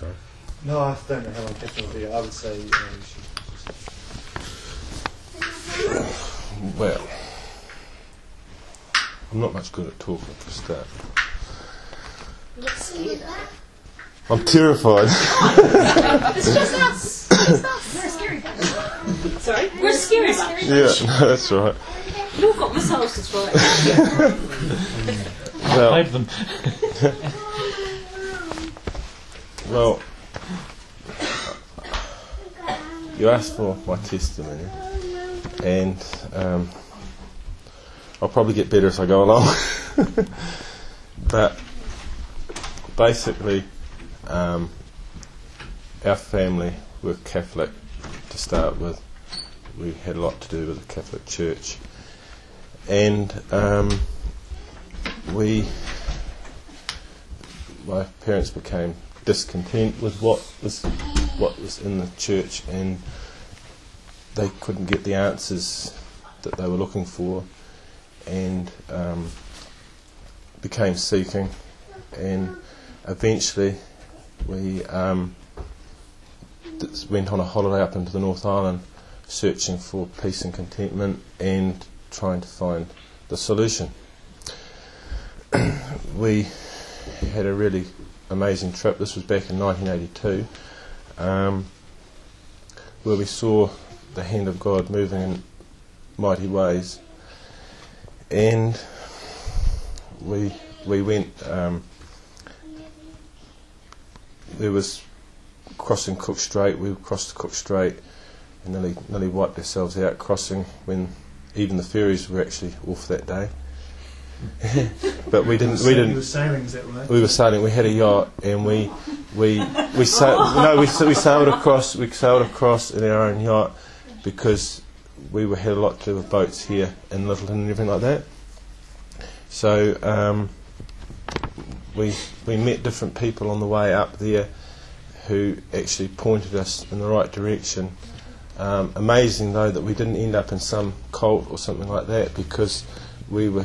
sorry. No, I don't know how long Catherine will be. I would say you should. Well, I'm not much good at talking for a start. I'm terrified. It's just us. It's us. We're a scary bunch. Sorry? We're a scary bunch. Yeah, no, that's right. We've all got missiles to throw at Well, Save them. well, you asked for my testimony, and I'll probably get better as I go along. But basically, our family were Catholic to start with. We had a lot to do with the Catholic Church, and my parents became discontent with what was in the church, and they couldn't get the answers that they were looking for, and became seeking, and eventually we went on a holiday up into the North Island, searching for peace and contentment and trying to find the solution. We had a really amazing trip. This was back in 1982, where we saw the hand of God moving in mighty ways, and we went. There was crossing Cook Strait. We crossed Cook Strait and nearly wiped ourselves out crossing when even the ferries were actually off that day. But we didn't. You were sailing, is that right? We were sailing. We had a yacht, and we sailed across. We sailed across in our own yacht because we had a lot to do with boats here in Littleton and everything like that. So we met different people on the way up there who actually pointed us in the right direction. Amazing though that we didn't end up in some cult or something like that, because we were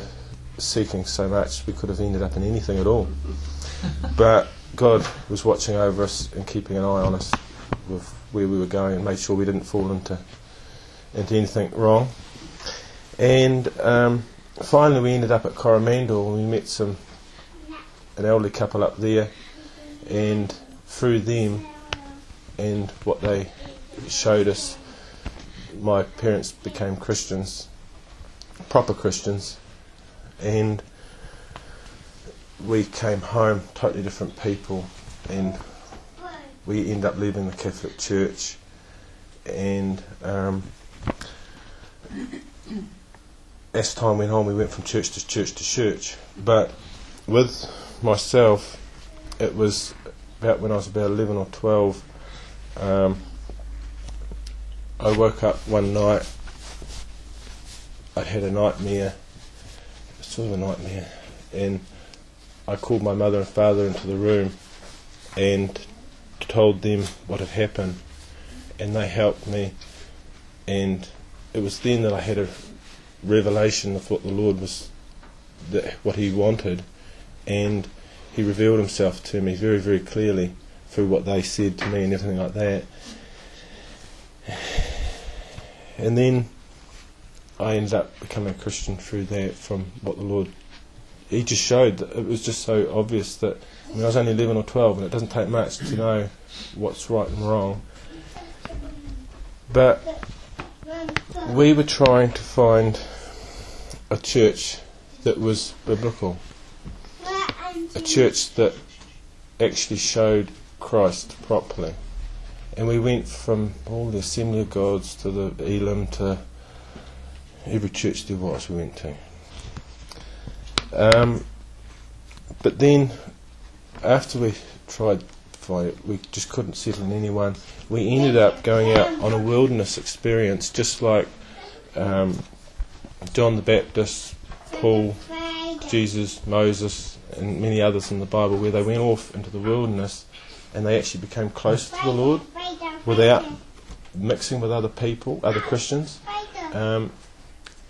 seeking so much we could have ended up in anything at all. But God was watching over us and keeping an eye on us with where we were going, and made sure we didn't fall into anything wrong. And finally we ended up at Coromandel, and we met an elderly couple up there, and through them and what they showed us, my parents became Christians, proper Christians, and we came home totally different people, and we ended up leaving the Catholic Church, and as time went on we went from church to church to church. But with myself, it was about when I was about 11 or 12, I woke up one night. I had a nightmare, sort of a nightmare, and I called my mother and father into the room and told them what had happened, and they helped me, and it was then that I had a revelation of what the Lord was, what He wanted, and He revealed Himself to me very, very clearly through what they said to me and everything like that. And then I ended up becoming a Christian through that, from what the Lord, He just showed. That it was just so obvious that, I mean, I was only 11 or 12, and it doesn't take much to know what's right and wrong. But we were trying to find a church that was biblical, a church that actually showed Christ properly. And we went from all the Assembly of Gods to the Elam to every church there was we went to. But then, after we tried to find it, we just couldn't settle on anyone. We ended up going out on a wilderness experience, just like John the Baptist, Paul, Jesus, Moses, and many others in the Bible, where they went off into the wilderness and they actually became closer to the Lord without mixing with other people, other Christians. And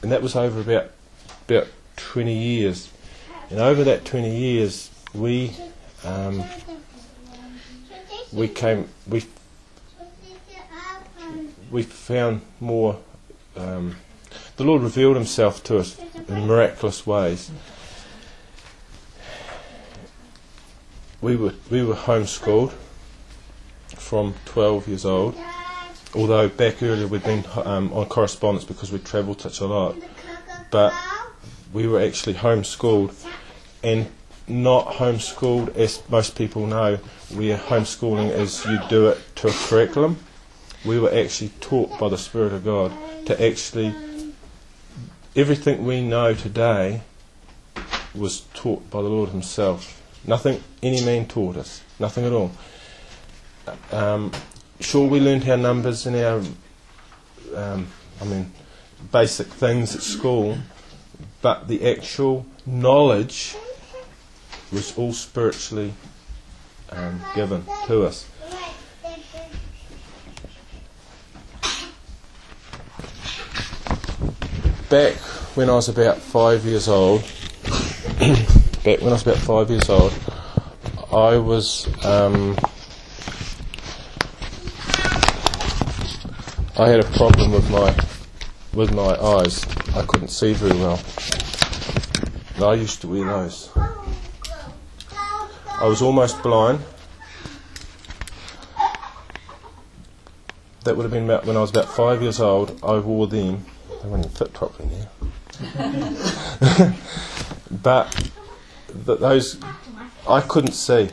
that was over about 20 years. And over that 20 years, we we found more. The Lord revealed Himself to us in miraculous ways. We were homeschooled from 12 years old, although back earlier we'd been on correspondence because we'd travelled such a lot. But we were actually homeschooled, and not homeschooled as most people know, where homeschooling is you do it to a curriculum. We were actually taught by the Spirit of God to actually, everything we know today was taught by the Lord Himself. Nothing any man taught us, nothing at all. Sure, we learnt our numbers and our, basic things at school, but the actual knowledge was all spiritually given to us. Back when I was about 5 years old, I was I had a problem with my eyes. I couldn't see very well. And I used to wear those. I was almost blind. That would have been about when I was about 5 years old. I wore them. They wouldn't even fit properly now. But those, I couldn't see.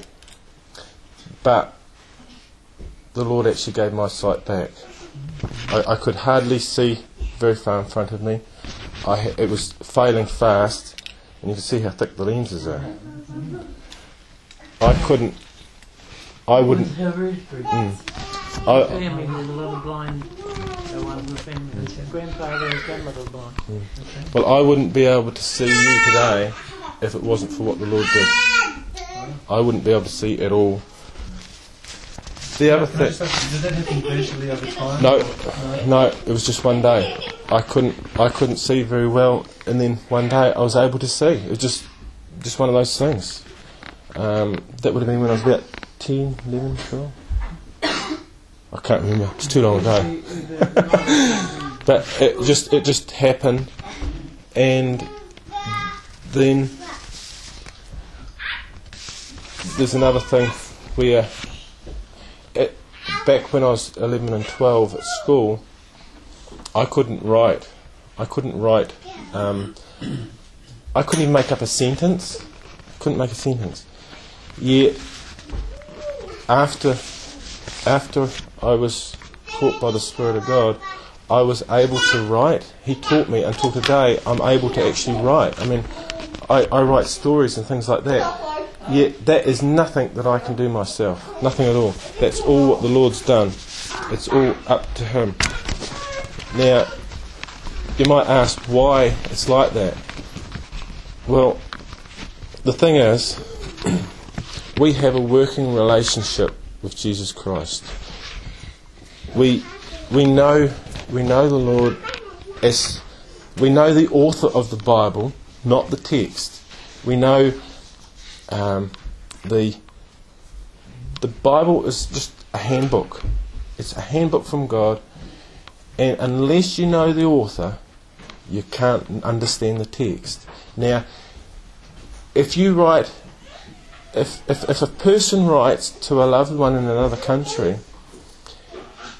But the Lord actually gave my sight back. I could hardly see very far in front of me. It was failing fast, and you can see how thick the lenses are. I wouldn't. Family with a lot of blind ones in the family. Grandfather and grandmother were blind. Well, I wouldn't be able to see you today if it wasn't for what the Lord did. I wouldn't be able to see at all. The other thing. Did that happen gradually over time? No, it was just one day. I couldn't see very well, and then one day I was able to see. It was just one of those things. That would have been when I was about 10, 11, 12. I can't remember. It's too long ago. But it just happened, and then there's another thing where back when I was 11 and 12 at school, I couldn't write. I couldn't even make up a sentence. Couldn't make a sentence. Yet after I was taught by the Spirit of God, I was able to write. He taught me until today I'm able to actually write. I mean, I write stories and things like that. Yet that is nothing that I can do myself. Nothing at all. That's all what the Lord's done. It's all up to Him. Now, you might ask why it's like that. Well, the thing is, we have a working relationship with Jesus Christ. We know the Lord as we know the author of the Bible, not the text. We know the Bible is just a handbook. It's a handbook from God, and unless you know the author, you can't understand the text. Now, if a person writes to a loved one in another country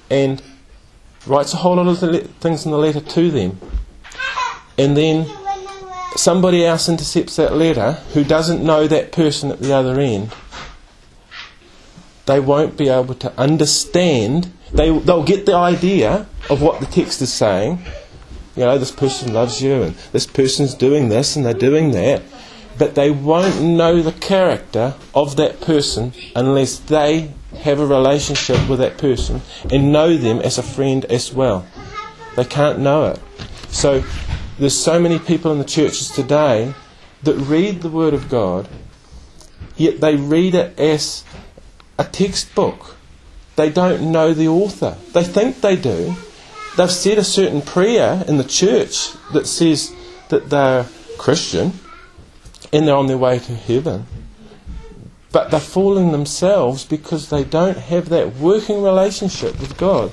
and writes a whole lot of things in the letter to them, and then somebody else intercepts that letter who doesn't know that person at the other end, they won't be able to understand. They'll get the idea of what the text is saying. You know, this person loves you and this person's doing this and they're doing that. But they won't know the character of that person unless they have a relationship with that person and know them as a friend as well. They can't know it. So there's so many people in the churches today that read the Word of God, yet they read it as a textbook. They don't know the author. They think they do. They've said a certain prayer in the church that says that they're Christian and they're on their way to heaven. But they're fooling themselves because they don't have that working relationship with God.